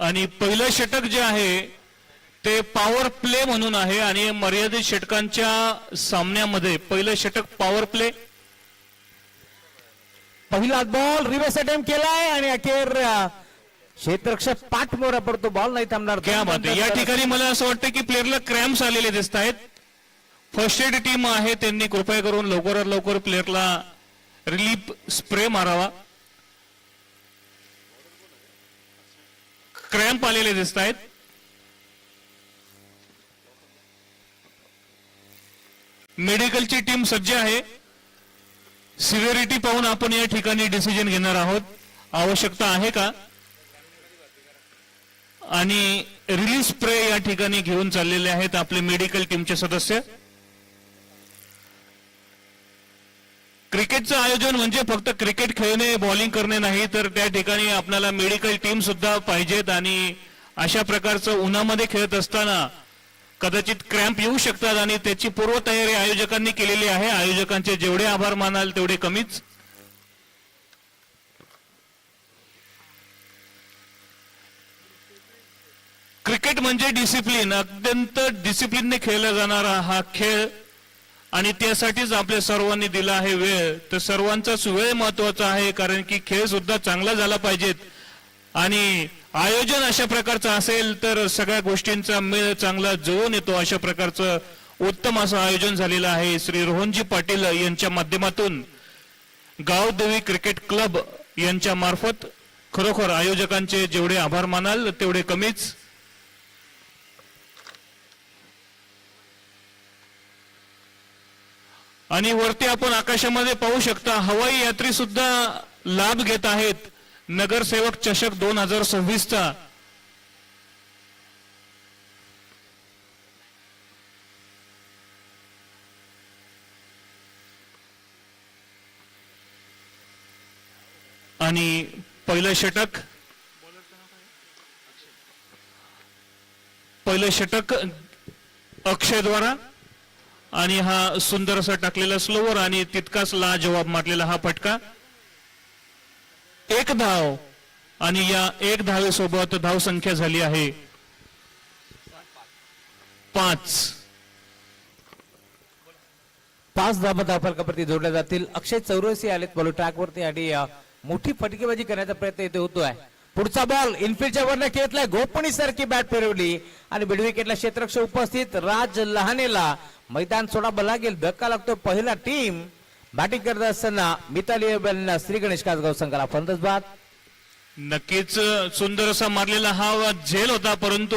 आणि पहिलं षटक जे आहे ते पॉवर प्ले म्हणून आहे आणि मर्यादित षटकांच्या सामन्यामध्ये पहिलं षटक पॉवर प्ले. पहिला बॉल रिव्हर्स अटेम्प्ट केलाय आणि अखेर क्षेत्ररक्षक पाठमोरा पडतो, बॉल नाही थांबणार. क्या बात आहे. या ठिकाणी मला असं वाटतं की प्लेअरला क्रॅम्प्स आलेले दिसत आहेत. फर्स्ट एड टीम आहे, त्यांनी कृपया करून लवकरात लवकर प्लेअरला रिलीफ स्प्रे मारावा. क्रॅम्प आलेले दिसत आहेत. मेडिकलची टीम सज्ज आहे. सिव्हिरिटी पाहून आपण या ठिकाणी डिसिजन घेणार आहोत, आवश्यकता आहे का. आणि रिलीफ स्प्रे या ठिकाणी घेऊन चाललेले आहेत आपले मेडिकल टीमचे सदस्य. क्रिकेटचं आयोजन म्हणजे फक्त क्रिकेट खेळणे, बॉलिंग करणे नाही, तर त्या ठिकाणी आपल्याला मेडिकल टीम सुद्धा पाहिजेत. आणि अशा प्रकारचं उन्हामध्ये खेळत असताना कदाचित क्रॅम्प येऊ शकतात आणि त्याची पूर्वतयारी आयोजकांनी केलेली आहे. आयोजकांचे जेवढे आभार मानाल तेवढे कमीच. क्रिकेट म्हणजे डिसिप्लिन, अत्यंत डिसिप्लिनने खेळला जाणारा हा खेळ आणि त्यासाठीच आपल्या सर्वांनी दिला आहे वेळ. तर सर्वांचाच वेळ महत्वाचा आहे, कारण की खेळ सुद्धा चांगला झाला पाहिजेत. आणि आयोजन अशा प्रकारचं असेल तर सगळ्या गोष्टींचा मेळ चांगला जुळून येतो. अशा प्रकारचं उत्तम असं आयोजन झालेलं आहे. श्री रोहनजी पाटील यांच्या माध्यमातून गावदेवी क्रिकेट क्लब यांच्या मार्फत खरोखर आयोजकांचे जेवढे आभार मानाल तेवढे कमीच. आणि वरती आपण आकाशामध्ये पाहू शकता हवाई यात्री सुद्धा लाभ घेत आहेत नगरसेवक चषक 2026चा. आणि पहिलं षटक अक्षय द्वारा आणि हा सुंदर असा टाकलेला स्लोवर आणि तितकाच लाजवाब मारलेला हा फटका. एक धाव आणि या एक धावेसोबत धाव संख्या झाली आहे 5. 5 धावा धावफलकावरती जोडल्या जातील. अक्षय चौरसी आलेत बॉल ट्रॅकवरती आणि मोठी फटकेबाजी करण्याचा प्रयत्न इथे होतोय. पुढचा बॉल इनफिल्डच्या वरनं खेळतलाय, गोपणी सारखी बॅट फिरवली आणि मिड विकेटला क्षेत्ररक्षक उपस्थित राज लहानेला मैदान सोडावं लागेल. धक्का लागतो. पहिला टीम बॅटिंग करत असताना मिताली श्री गणेश कासगाव संघाला फलंदाज बाद. नक्कीच सुंदर असा मारलेला हा झेल होता, परंतु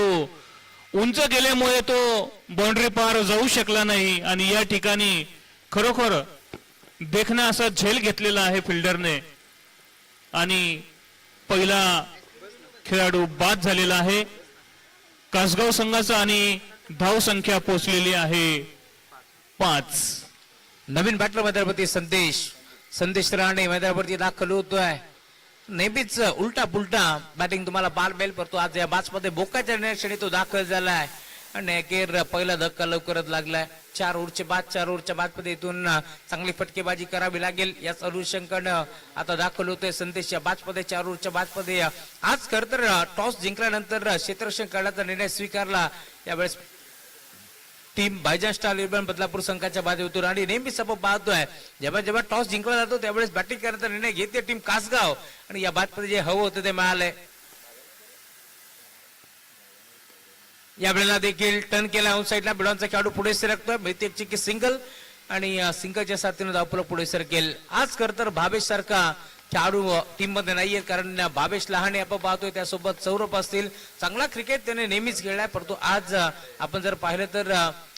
उंच गेल्यामुळे तो बाउंड्री पार जाऊ शकला नाही. आणि या ठिकाणी खरोखर देखणा असा झेल घेतलेला आहे फिल्डरने आणि पहिला खेळाडू बाद झालेला आहे कासगाव संघाचा आणि धाव संख्या पोहोचलेली आहे 5. नवीन बॅटर मैदानावरती संदेश राणे मैदानावरती दाखल होतोय. नेहमीच उलटा पुलटा बॅटिंग तुम्हाला बाल बेल पडतो. आज या बॅचमध्ये बोकाच्या निर्णयाने तो दाखल झालाय आणि अखेर पहिला धक्का लवकरच लागलाय. 4 ओव्हरच्या बाद मध्ये इथून चांगली फटकेबाजी करावी लागेल याच अनुषंगानं आता दाखल होतोय संदेश या बॅचमध्ये. 4 ओव्हरच्या बादमध्ये आज खर तर टॉस जिंकल्यानंतर क्षेत्ररक्षण करण्याचा निर्णय स्वीकारला. यावेळेस टीम भाईजान स्टार 11 बदलापूर संघाच्या बाजूतून आणि नेहमीच आपण पाहतोय जेव्हा टॉस जिंकला जातो त्यावेळेस बॅटिंग करण्याचा निर्णय घेते टीम कासगाव आणि या बादमध्ये जे हवं होतं ते मिळालंय. यावेळेला देखील टर्न केला आउट साईडला. बिडॉनचा खेळाडू पुढे सरकतोय. मितेकची की सिंगल आणि सिंगलच्या साथीने धावफलक पुढे सरकेल. आज खर तर भावेश सारखा खेळाडू टीम मध्ये नाहीये, कारण भावेश लहाने आपण पाहतोय त्यासोबत सौरभ असतील. चांगला क्रिकेट त्याने नेहमीच खेळलाय, परंतु आज आपण जर पाहिलं तर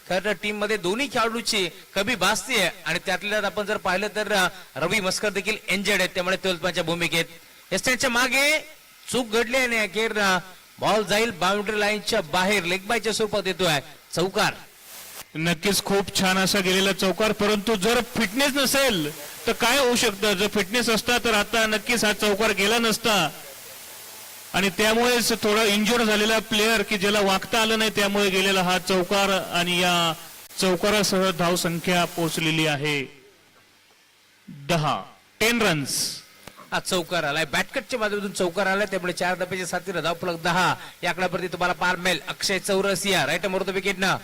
खरं टीम मध्ये दोन्ही खेळाडूची कमी भासतीये आणि त्यातल्या आपण जर पाहिलं तर रवी मस्कर देखील इंजर्ड आहेत, त्यामुळे 12 भूमिकेत. एस्टेटच्या मागे चूक घडली आणि अखेर बॉल जाईल बाउंड्री लाईनच्या बाहेर. लेग बायच्या स्वरूपात येतोय चौकार. नक्कीच खूप छान असा गेलेला चौकार, परंतु जर फिटनेस नसेल तर काय होऊ शकतं. जर फिटनेस असता तर आता नक्कीच हा चौकार गेला नसता आणि त्यामुळेच थोडा इंजुर्ड झालेला प्लेअर की ज्याला वागता आलं नाही त्यामुळे गेलेला हा चौकार आणि या चौकारासह धाव संख्या पोहोचलेली आहे 10 रन्स. हा चौकार आलाय, बॅटकटच्या बाजूतून चौकार आलाय, त्यामुळे 4 धाब्याच्या साथीनं धावफलक 10 या आकड्यावरती तुम्हाला पार मिळेल. अक्षय चौरसिया राईट मोर विकेट ना.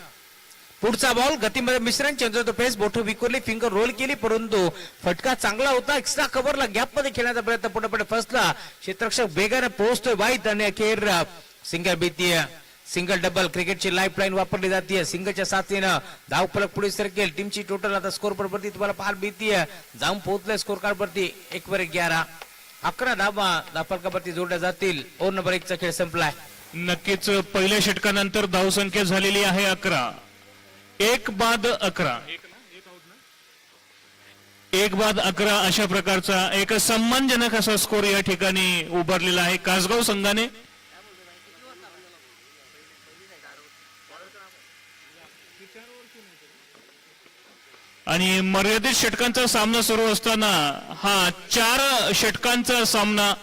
पुढचा बॉल गतीमध्ये मिश्रण, चंद्र फेस बोट विखुरली, फिंगर रोल केली, परंतु फटका चांगला होता. एक्स्ट्रा कव्हरला गॅप मध्ये खेळण्याचा प्रयत्न पुढे फसला. क्षेत्ररक्षक वेगाने पोहोचतोय वाईट आणि अखेर सिंगल भीतीय सिंगल डबल क्रिकेटची लाईफ लाईन वापरली जाते. सिंगलच्या साथीनं धाव फलक पुढे सरकेल. टीमची टोटल आता स्कोर वरती तुम्हाला फार भीतीय जाऊन पोहोचले स्कोर कार्ड वरती 1/11. 11 धावा धावफलकावरती जोडल्या जातील. ओव्हर नंबर 1 चा खेळ संपलाय. नक्कीच पहिल्या षटकानंतर धावसंख्या झालेली आहे 11. 1 बाद 11. 1 बाद 11 अशा प्रकारचा एक सन्मानजनक असा स्कोर या ठिकाणी उभारलेला आहे कासगाव संघाने. आणि मर्यादित षटकांचा सामना सुरू असताना हा 4 षटकांचा सामना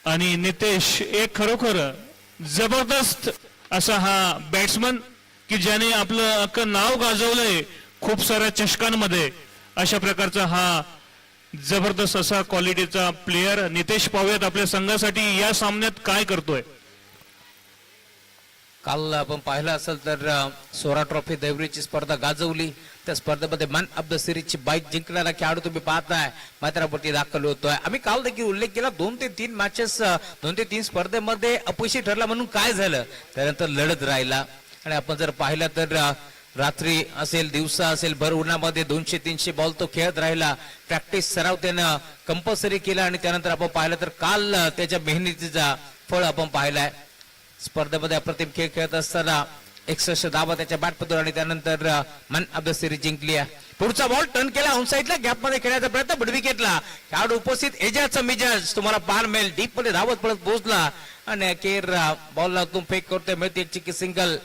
आणि नितेश एक खरोखर जबरदस्त असा हा बॅट्समन की ज्याने आपलं अख्खं नाव गाजवलंय खूप साऱ्या चषकांमध्ये. अशा प्रकारचा हा जबरदस्त असा क्वालिटीचा प्लेयर नितेश पाहूयात आपल्या संघासाठी या सामन्यात काय करतोय. काल आपण पाहिलं असेल तर सोरा ट्रॉफी देवरीची स्पर्धा गाजवली. त्या स्पर्धेमध्ये मॅन ऑफ द सिरीजची बाईक जिंकणारा खेळाडू तुम्ही पाहताय मैदानावरती दाखल होतोय. आम्ही काल देखील उल्लेख केला 2 ते 3 मॅचेस 2 ते 3 स्पर्धेमध्ये अपयशी ठरला म्हणून काय झालं, त्यानंतर लढत राहिला. आणि आपण जर पाहिलं तर रात्री असेल दिवसा असेल भर उन्हामध्ये 200-300 बॉल तो खेळत राहिला. प्रॅक्टिस सराव त्यानं कंपल्सरी केला आणि त्यानंतर आपण पाहिलं तर काल त्याच्या मेहनतीचा फळ आपण पाहिलाय. स्पर्धेमध्ये अप्रतिम खेळ खेळत असताना 61 धावा त्याच्या बॅटमधून आणि त्यानंतर मॅन ऑफ द सिरीज जिंकली आहे. पुढचा बॉल टर्न केला ऑन साईडला गॅप मध्ये खेळण्याचा प्रयत्न बट विकेटला. खेळाडू उपस्थित एजाजचा मिजाज तुम्हाला पार मिळेल. डीप मध्ये धावत पडत पोहोचला आणि अखेर बॉलला तुम फेक करतोय, मिळते एक चिकी सिंगल.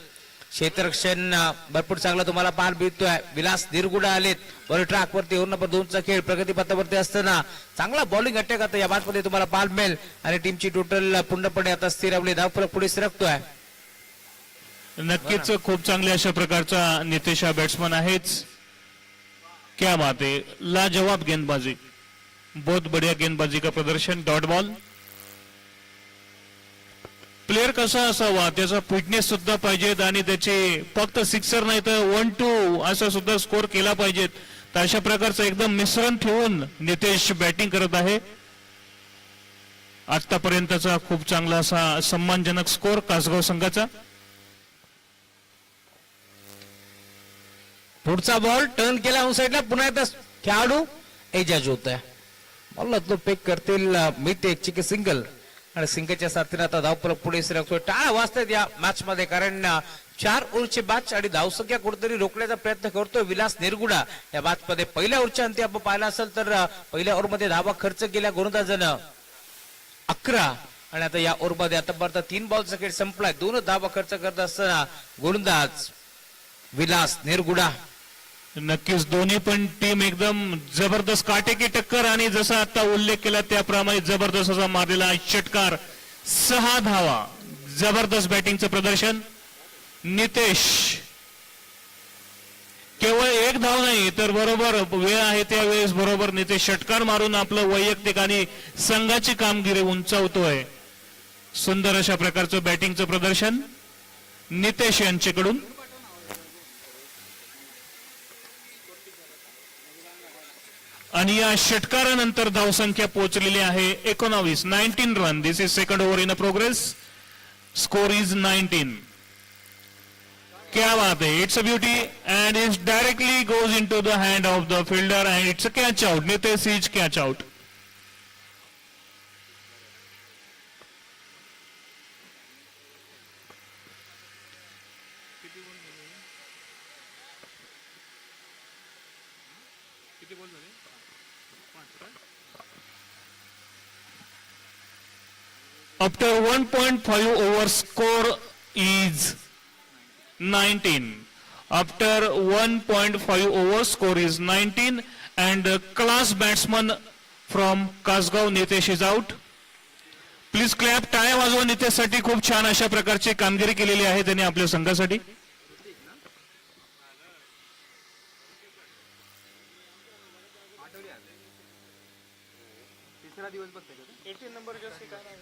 क्षेत्ररक्षण भरपूर चांगला तुम्हाला पार मिळतोय. विलास निरगुडा आलेत बॉल ट्रॅक वरती. ओव्हर नंबर 2 चा खेळ प्रगतीपथावरती असताना चांगला बॉलिंग अटॅक आता या बॅट मध्ये तुम्हाला पार मिळेल आणि टीमची टोटल पूर्णपणे आता स्थिरावली. धावफलक पुढे सरकतोय. नक्कीच खूप चांगल्या अशा प्रकारचा नितेश हा बॅट्समन आहेच. क्या बात है, लाजवाब गेंदबाजी, बहुत बढ़िया गेंदबाजी का प्रदर्शन. Dot ball. प्लेयर कसा असावा त्याचा फिटनेस सुद्धा पाहिजेत आणि त्याचे फक्त सिक्सर नाही तर 1-2 असा सुद्धा स्कोर केला पाहिजेत. तर अशा प्रकारचं एकदम मिश्रण ठेवून नितेश बॅटिंग करत आहे. आतापर्यंतचा खूप चांगला असा सन्मानजनक स्कोर कासगाव संघाचा. पुढचा बॉल टर्न केला ऑन साईडला. पुन्हा एकदा खेळाडू एजाज होत आहे. बॉलला तो पेक करतील मिळते एक चिकी सिंगल आणि सिंगलच्या साथीने आता धावफलक पुढे सरकतोय. टाळ्या वाजतात या मॅच मध्ये कारण 4 ओव्हरची बॅच आणि धावसंख्या कुठेतरी रोखण्याचा प्रयत्न करतोय विलास निरगुडा या मॅच मध्ये. पहिल्या ओव्हरच्या अंती आपण पाहिला असेल तर पहिल्या ओव्हर मध्ये धावा खर्च केल्या गोलंदाजानं 11 आणि आता या ओव्हर मध्ये आतापर्यंत 3 बॉलचा खेळ संपलाय. 2 धावा खर्च करत असताना गोलंदाज विलास निरगुडा. नक्कीच दोन्ही पण टीम एकदम जबरदस्त काटेकी टक्कर आणि जसा आता उल्लेख केला त्याप्रमाणे जबरदस्त असा मारलेला षटकार. 6 धावा. जबरदस्त बॅटिंगचं प्रदर्शन. नितेश केवळ 1 धाव नाही तर बरोबर वेळ आहे त्यावेळेस बरोबर नितेश षटकार मारून आपलं वैयक्तिक आणि संघाची कामगिरी उंचावतोय. सुंदर अशा प्रकारचं बॅटिंगचं प्रदर्शन नितेश यांच्याकडून. आणि या षटकारानंतर धावसंख्या पोहोचलेली आहे 19 run. This is second over in a progress. Score is 19. क्या बात है, it's a beauty end it directly goes into the hand of the fielder end it's a catch out. Nitesh is catch out. After 1.5 over score is 19. After 1.5 over score is 19 and class batsman from Kasgav Nitesh is out. Please clap. टाळ्या वाजवा नितेशसाठी. खूप छान अशा प्रकारची कामगिरी केलेली आहे त्याने आपल्या संघासाठी. 18 नंबर जर्सी काय नाव आहे?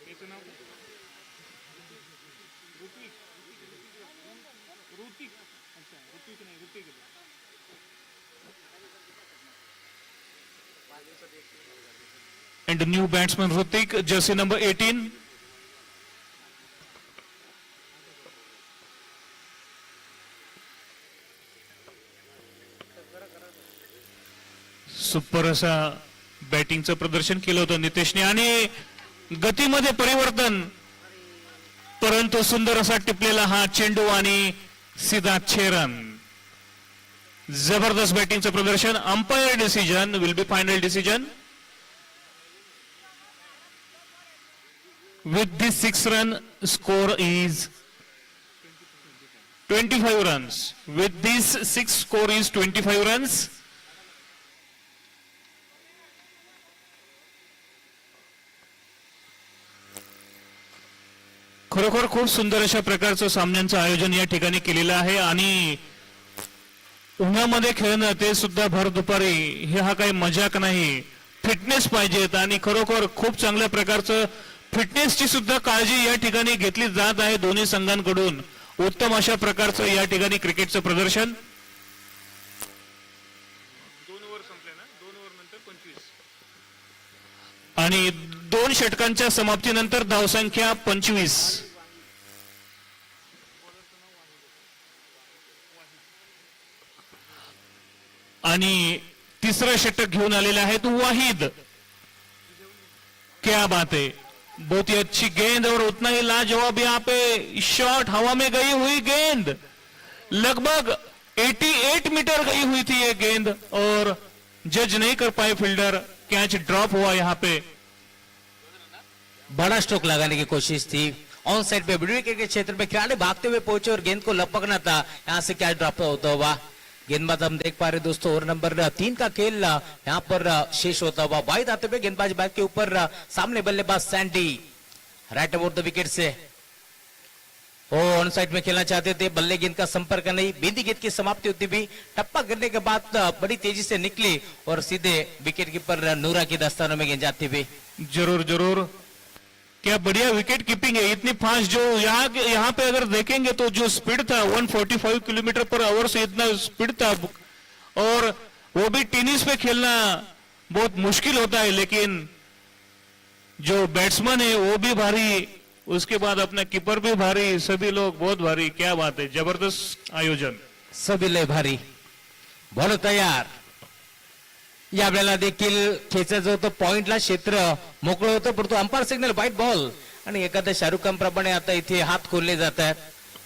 याचं नाव ऋतिक. अच्छा, ऋतिक नाही, Hrithik. And new batsman Hrithik, jersey number 18. Super असा बॅटिंगचं प्रदर्शन केलं होतं नितेशने आणि गतीमध्ये परिवर्तन, परंतु सुंदर असा टिपलेला हा चेंडू आणि सीधा 6 रन. जबरदस्त बॅटिंगचं प्रदर्शन. Umpire decision will be final decision. With this 6-run score is 25 runs. With this 6 score is 25 runs. खरोखर खूप सुंदर अशा प्रकारचं सामन्यांचं आयोजन या ठिकाणी केलेलं आहे आणि उन्हामध्ये खेळणं ते सुद्धा भर दुपारी हे हा काही मजाक नाही. फिटनेस पाहिजेत आणि खरोखर खूप चांगल्या प्रकारचं फिटनेसची सुद्धा काळजी या ठिकाणी घेतली जात आहे दोन्ही संघांकडून. उत्तम अशा प्रकारचं या ठिकाणी क्रिकेटचं प्रदर्शन. 2 ओव्हर संपले ना, 2 ओव्हर नंतर 25 आणि 2 षटकांच्या समाप्तीनंतर धावसंख्या 25. आणि तिसरं षटक घेऊन आलेले आहेत वाहिद. क्या बात है, बहुत ही अच्छी गेंद और उतना ही लाजवाब यहाँ पे शॉट. हवा में गई हुई गेंद, लगभग 88 मीटर गई हुई थी ये गेंद और जज नहीं कर पाए फील्डर. कैच ड्रॉप हुआ यहाँ पे. बड़ा स्ट्रोक लगाने की कोशिश थी ऑन साइड पे मिड विकेट के क्षेत्र में, खिलाड़ी भागते हुए पहुंचे और गेंद को लपकना था, यहाँ से कैच ड्रॉप होता हुआ. गेंदबाज हम देख पा रहे दोस्तों, ओवर नंबर 3 का खेल यहाँ पर शेष होता हुआ. वाइड आते हुए गेंदबाज बैट के ऊपर, सामने बल्लेबाज Sandy right about the wicket से. वो ऑन साइड में खेलना चाहते थे, बल्ले गेंद का संपर्क नहीं. बिंदी गेंद की समाप्ति होती भी, टप्पा करने के बाद बड़ी तेजी से निकली और सीधे विकेट कीपर नूरा की दस्तानों में गेंद जाती हुई. जरूर जरूर, क्या बढ़िया विकेट कीपिंग है. इतनी फास्ट जो यहाँ पे अगर देखेंगे तो जो स्पीड था 145 किलोमीटर पर आवर से इतना स्पीड था और वो भी टेनिस पे खेलना बहुत मुश्किल होता है, लेकिन जो बैट्समैन है वो भी भारी, उसके बाद अपना कीपर भी भारी, सभी लोग बहुत भारी. क्या बात है, जबरदस्त आयोजन. सभी लय भारी. बॉल तयार. यावेळेला देखील खेचा जो होतो पॉइंटला क्षेत्र मोकळं होतं, परंतु अंपायर सिग्नल व्हाईट बॉल आणि एखाद्या शाहरुख खान प्रमाणे आता इथे हात खोलले जात आहेत.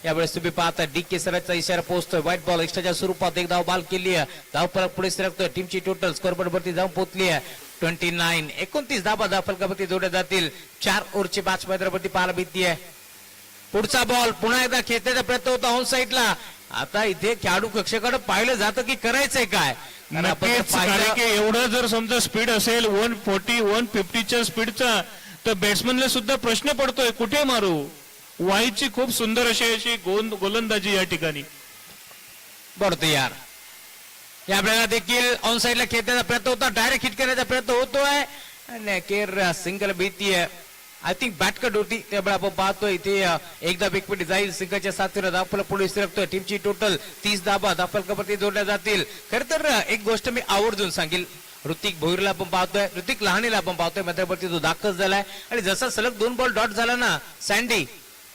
यावेळेस तुम्ही पाहता डी के सरांचा इशारा पोहोचतोय. व्हाईट बॉल एक्स्ट्राच्या स्वरूपात एक धाव बाल केली आहे. धाव फलक पुढे सरकतोय. टीमची टोटल स्कोअरबोर्ड वरती जाऊन पोहोचली आहे 29. 29 धावा धाव फलकावरती जोडल्या जातील. 4 ओव्हरची मॅच मैदानावरती पाहायला मिळते आहे. पुढचा बॉल पुन्हा एकदा खेचण्याचा प्रयत्न होता ऑन साईडला. आता इथे खेळाडू कक्षाकडे पाहिलं जातं की करायचंय काय. नक्कीच, कारण की एवढं जर समजा स्पीड असेल 140 150च्या स्पीडचा, तर बॅट्समनला सुद्धा प्रश्न पडतोय कुठे मारू. वाईची खूप सुंदर अशी गोलंदाजी या ठिकाणी. बढतो यार. यावेळेला देखील ऑन साईडला खेळण्याचा प्रयत्न होता, डायरेक्ट हिट करण्याचा प्रयत्न होतोय आणि अखेर सिंगल भीतीये. आय थिंक बॅटकट होती, त्यामुळे आपण पाहतोय इथे एकदा विकेट जाईल. सिंगलच्या साथीनं धावफलक पुढे सरकतोय. टीमची टोटल 30 धावा धावफलकावरती जोडल्या जातील. खर तर एक गोष्ट मी आवर्जून सांगेल, ऋतिक भोईरला आपण पाहतोय, ऋतिक लहानेला आपण पाहतोय मैदानावरती तो दाखल झालाय आणि जसा सलग 2 बॉल डॉट झाला ना सँडी,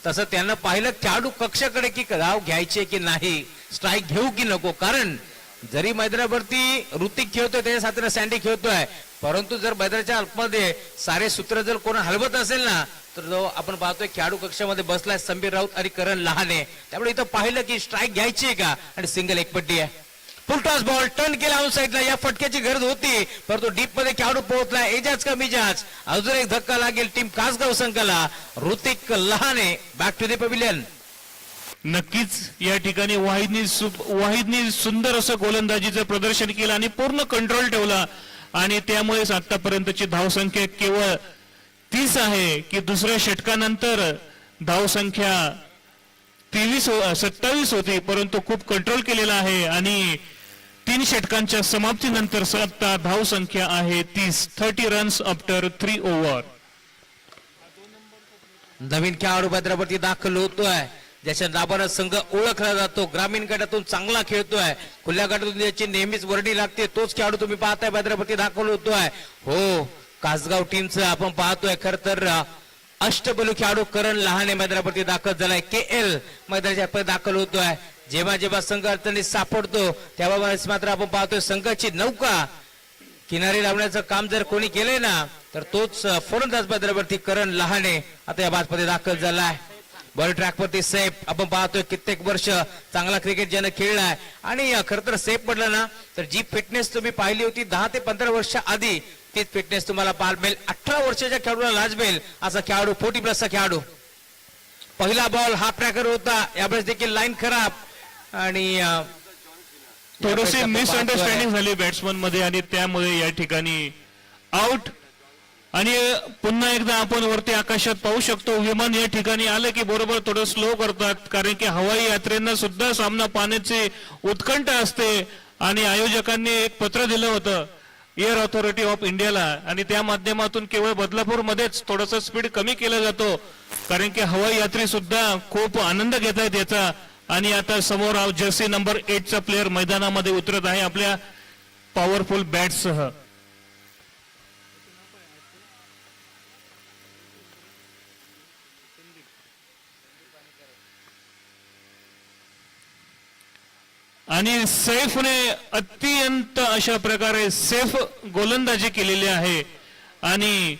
तसं त्यांना पाहिलं खेळाडू कक्षाकडे की धाव घ्यायचे की नाही, स्ट्राईक घेऊ की नको. कारण जरी मैदानावरती ऋतिक खेळतोय त्याच्या साथीनं सँडी खेळतोय, परंतु जर मैदानाच्या अल्पमध्ये सारे सूत्र जर कोण हलवत असेल ना, तर जो आपण पाहतोय खेळाडू कक्षामध्ये बसलाय समीर राऊत आणि करण लहाने. त्यामुळे इथं पाहिलं की स्ट्राईक घ्यायची आहे का आणि सिंगल एकपट्टी आहे. फुलटॉस बॉल टर्न केला ऑन साईडला. या फटक्याची गरज होती, परंतु डीप मध्ये खेळाडू पोहोचला. एजाज का मिजाज. अजून एक धक्का लागेल टीम कासगाव संघाला. Hrithik Lahane back to the pavilion. नक्कीच या ठिकाणी वाहिदनी सुंदर असं गोलंदाजीचं प्रदर्शन केलं आणि पूर्ण कंट्रोल ठेवला आणि त्यामुळेच आतापर्यंतची धावसंख्या केवळ 30 आहे की दुसऱ्या षटकानंतर धावसंख्या 27 होती, परंतु खूप कंट्रोल केलेला आहे आणि 3 षटकांच्या समाप्तीनंतर सत्ता धावसंख्या आहे 30 रन्स आफ्टर 3 ओव्हर. नवीन खेळाडू मैदानावरती दाखल होतोय, ज्याच्या नावानं संघ ओळखला जातो. ग्रामीण गटातून चांगला खेळतोय, खुल्या गटातून ज्याची नेहमीच वर्णी लागते, तोच खेळाडू तुम्ही पाहताय मैदानावरती दाखल होतोय. हो, कासगाव टीमचं आपण पाहतोय. खर तर अष्टबलू खेळाडू करण लहाने मैदानावरती दाखल झालाय. KL मैदानाच्या दाखल होतोय. जेव्हा जेव्हा संघ अडचणीत सापडतो तेव्हा मात्र आपण पाहतोय संघाची नौका किनारी लावण्याचं काम जर कोणी केलंय ना तर तोच फलंदाज मैदानावरती करण लहाने आता या बाजमध्ये दाखल झालाय. बॉल ट्रॅकवरती सेफ आपण पाहतोय. कित्येक वर्ष चांगला क्रिकेट ज्यानं खेळलाय आणि खर तर सेफ म्हटलं ना तर जी फिटनेस तुम्ही पाहिली होती 10 ते 15 वर्ष आधी, तीच फिटनेस तुम्हाला पाहायला मिळेल. 18 वर्षाच्या खेळाडूला लाजवेल असा खेळाडू, 40+ खेळाडू. पहिला बॉल हा ट्रॅकर होता, यावेळेस देखील लाईन खराब आणि थोडीशी मिसअंडरस्टँडिंग झाली बॅट्समन मध्ये आणि त्यामुळे या ठिकाणी आउट. आणि पुन्हा एकदा आपण वरती आकाशात पाहू शकतो विमान या ठिकाणी आलं की बरोबर थोडं स्लो करतात, कारण की हवाई यात्रेंना सुद्धा सामना पाहण्याची उत्कंठ असते. आणि आयोजकांनी एक पत्र दिलं होतं एअर ऑथॉरिटी ऑफ इंडियाला, आणि त्या माध्यमातून केवळ बदलापूरमध्येच थोडंसं स्पीड कमी केलं जातो, कारण की हवाई यात्री सुद्धा खूप आनंद घेत आहेत याचा. आणि आता समोर जर्सी नंबर 8चा प्लेअर मैदानामध्ये उतरत आहे आपल्या पॉवरफुल बॅटसह. आणि सैफने अत्यंत अशा प्रकारे सेफ गोलंदाजी केलेली आहे आणि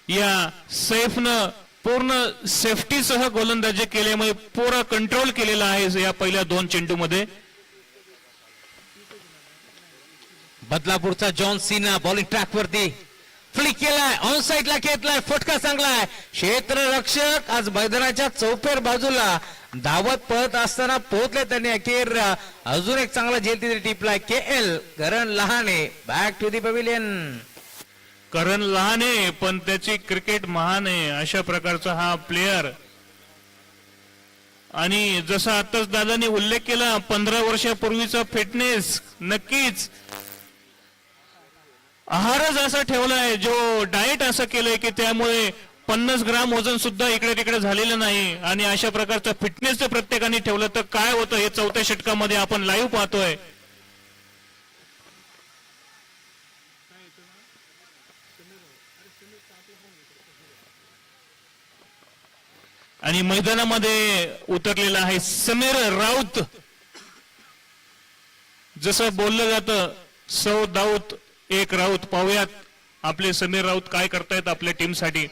या सैफनं पूर्ण सेफ्टीसह गोलंदाजी केल्यामुळे पुरा कंट्रोल केलेला आहे या पहिल्या 2 चेंडूमध्ये. बदलापूरचा जॉन सीना बॉलिंग ट्रॅकवरती फ्लिक केलाय, ऑन साईडला घेतलाय, फटका चांगलाय. क्षेत्ररक्षक आज मैदानाच्या चौफेर बाजूला धावत पळत असताना पोहोचले त्यांनी. अखेर अजून एक चांगला झेल तिथे टिपलाय. KL Karan Lahane back to the pavilion. Karan Lahane पण त्याची क्रिकेट महान आहे अशा प्रकारचा हा प्लेयर. आणि जसा आताच दादांनी उल्लेख केला 15 वर्षापूर्वीचा फिटनेस, नक्कीच आहारच असा ठेवलाय, जो डाएट असं केलंय की त्यामुळे 50 ग्राम वजन सुद्धा इकडे तिकडे झालेलं नाही. आणि अशा प्रकारचा फिटनेस जर प्रत्येकाने ठेवलं तर काय होतं हे 4थ्या षटकामध्ये आपण लाईव्ह पाहतोय. आणि मैदानामध्ये उतरलेला आहे समीर राऊत. जसं बोललं जातं 100 दाऊत 1 राऊत. पाहूयात आपले समीर राऊत काय करतायत आपल्या टीमसाठी.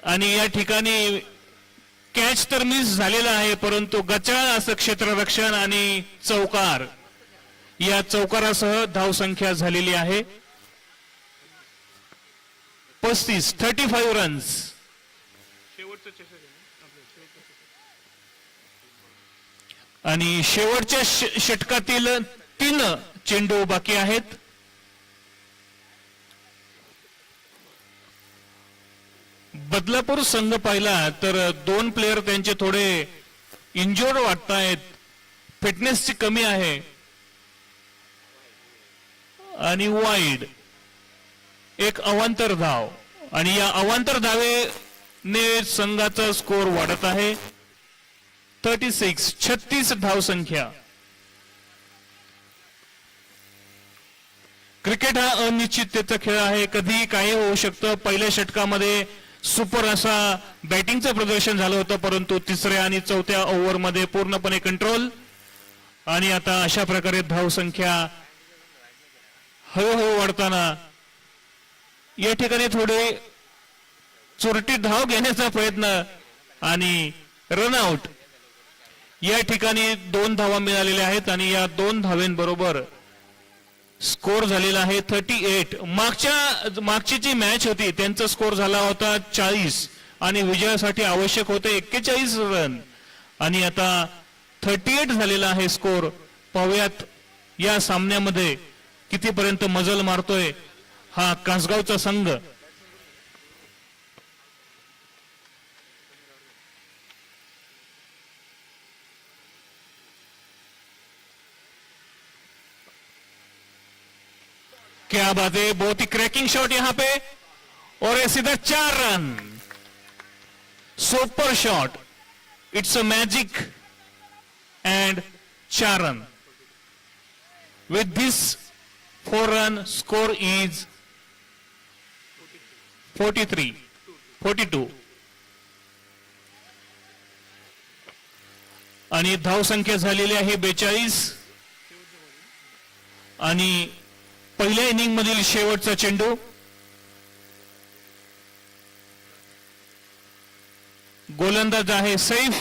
आणि या ठिकाणी कॅच तर मिस झालेला आहे, परंतु गचाळ असं क्षेत्ररक्षण आणि चौकार, या चौकारासह धावसंख्या झालेली आहे 35 रन्स. आणि शेवटच्या षटकातील 3 चेंडू बाकी आहेत. बदलापूर संघ पाहिला तर 2 प्लेयर त्यांचे थोडे इंजोर्ड वाटतायत, फिटनेसची कमी आहे. आणि वाईड एक अवांतर धाव, आणि या अवांतर धावेने संघाचा स्कोर वाढत आहे 36 धावसंख्या. क्रिकेट हा अनिश्चिततेचा खेळ आहे, कधी काही होऊ शकतं. पहिल्या षटकामध्ये सुपर असा बॅटिंगचं प्रदर्शन झालं होतं, परंतु 3ऱ्या आणि 4थ्या ओव्हरमध्ये पूर्णपणे कंट्रोल. आणि आता अशा प्रकारे धावसंख्या हळूहळू वाढताना या ठिकाणी थोडे चोरटी धाव घेण्याचा प्रयत्न आणि रनआउट. या ठिकाणी 2 धावा मिळालेल्या आहेत आणि या 2 धावेंबरोबर स्कोर झालेला आहे 38. मागची जी मॅच होती त्यांचा स्कोर झाला होता 40 आणि विजयासाठी आवश्यक होते 41 रन. आणि आता 38 झालेला आहे स्कोर. पाहूयात या सामन्यामध्ये कितीपर्यंत मजल मारतोय हा कासगावचा संघ. क्या बात है, बहुत ही क्रैकिंग शॉट यहां पे, और ये सीधा 4 run. Super shot, it's a magic, end 4 run. With this 4-run score is 42. आणि धाव संख्या झालेली आहे 42. आणि पहिल्या इनिंग मधील शेवटचा चेंडू गोलंदाज आहे सैफ,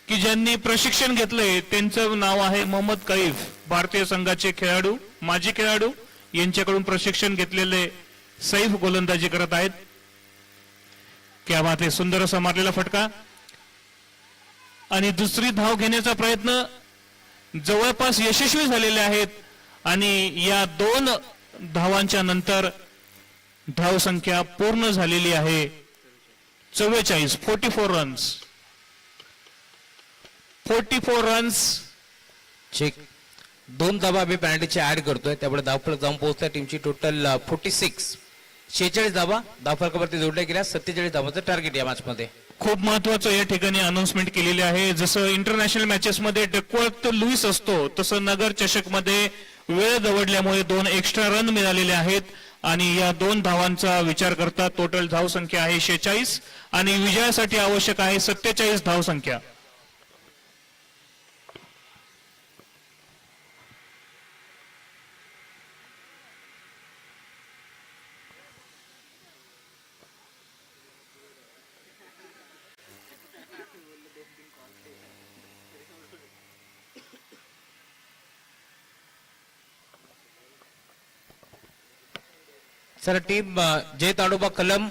की ज्यांनी प्रशिक्षण घेतलंय त्यांचं नाव आहे मोहम्मद कैफ. भारतीय संघाचे खेळाडू, माजी खेळाडू, यांच्याकडून प्रशिक्षण घेतलेले सैफ गोलंदाजी करत आहेत. क्या बात आहे, सुंदर असा मारलेला फटका. आणि दुसरी धाव घेण्याचा प्रयत्न जवळपास यशस्वी झालेले आहेत. आणि या 2 धावांच्या नंतर धाव संख्या पूर्ण झालेली आहे 44 रन्स. 44 रन्स. चेक. 2 धावा आम्ही पेनल्टीचे ऍड करतोय, त्यामुळे धावफलक जाऊन पोहोचल्या टीमची टोटल 46. 46 धावा धावफलकावरती जोडल्या गेल्या. 47 धावांचं टार्गेट या मॅच मध्ये. खूप महत्वाचं या ठिकाणी अनाउन्समेंट केलेली आहे. जसं इंटरनॅशनल मॅचेस मध्ये डकवर्थ लुईस असतो, तसं नगर चषक मध्ये वेळ दवडल्यामुळे 2 एक्स्ट्रा रन मिळालेले आहेत. आणि या 2 धावांचा विचार करता टोटल धाव संख्या आहे 46 आणि विजयासाठी आवश्यक आहे 47 धाव संख्या. सर टीम जय ताडोबा कलम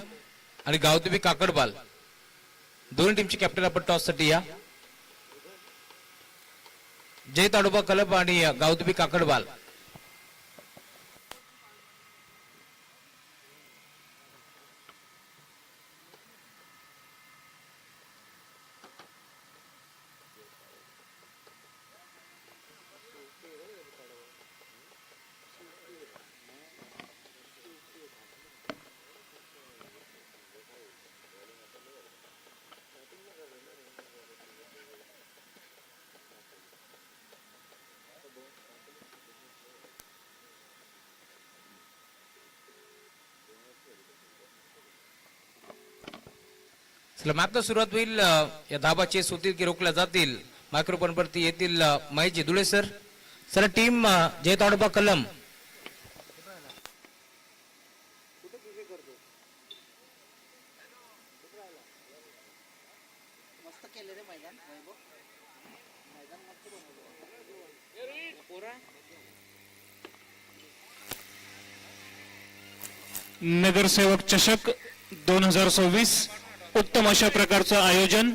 आणि गावदेवी काकडबाल दोन्ही टीमचे कॅप्टन आपण टॉस साठी या. जय ताडोबा कलम आणि गावदेवी काकडबाल. चला मॅचला सुरुवात होईल. या धाबा चेस होतील की रोखल्या जातील. मायक्रोफोन वरती येतील Mahesh Dhule sir. Sir team Jai Tadoba कलम. नगरसेवक चषक 2026 उत्तम अशा प्रकारचं आयोजन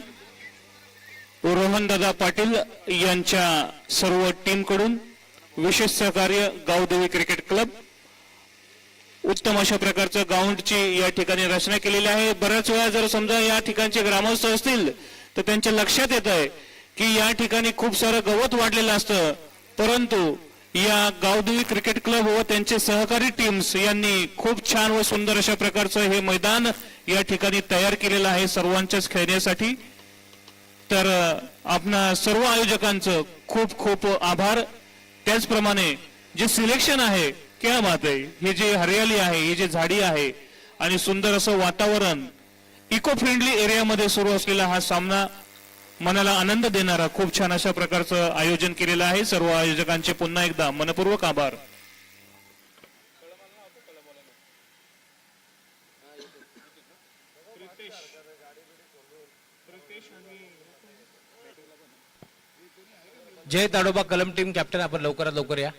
रोहनदादा पाटील यांच्या सर्व टीम कडून. विशेष सहकार्य गावदेवी क्रिकेट क्लब. उत्तम अशा प्रकारचं ग्राउंडची या ठिकाणी रचना केलेली आहे. बऱ्याच वेळा जर समजा या ठिकाणचे ग्रामस्थ असतील तर त्यांच्या लक्षात येत आहे की या ठिकाणी खूप सारं गवत वाढलेलं असतं, परंतु या गावदेवी क्रिकेट क्लब व त्यांचे सहकारी टीम्स यांनी खूप छान व सुंदर अशा प्रकारचं हे मैदान या ठिकाणी तयार केलेलं आहे सर्वांच्याच खेळण्यासाठी. तर आपणा सर्व आयोजकांचं खूप खूप आभार. त्याचप्रमाणे जे सिलेक्शन आहे, क्या बात आहे, हे जे हरियाली आहे, हे जे झाडी आहे आणि सुंदर असं वातावरण, इको फ्रेंडली एरियामध्ये सुरू असलेला हा सामना मनाला आनंद देणारा खूप छान अशा प्रकारचं आयोजन केलेलं आहे. सर्व आयोजकांचे पुन्हा एकदा मनपूर्वक आभार. जय ताडोबा कलम टीम कॅप्टन आपण लवकरात लवकर या.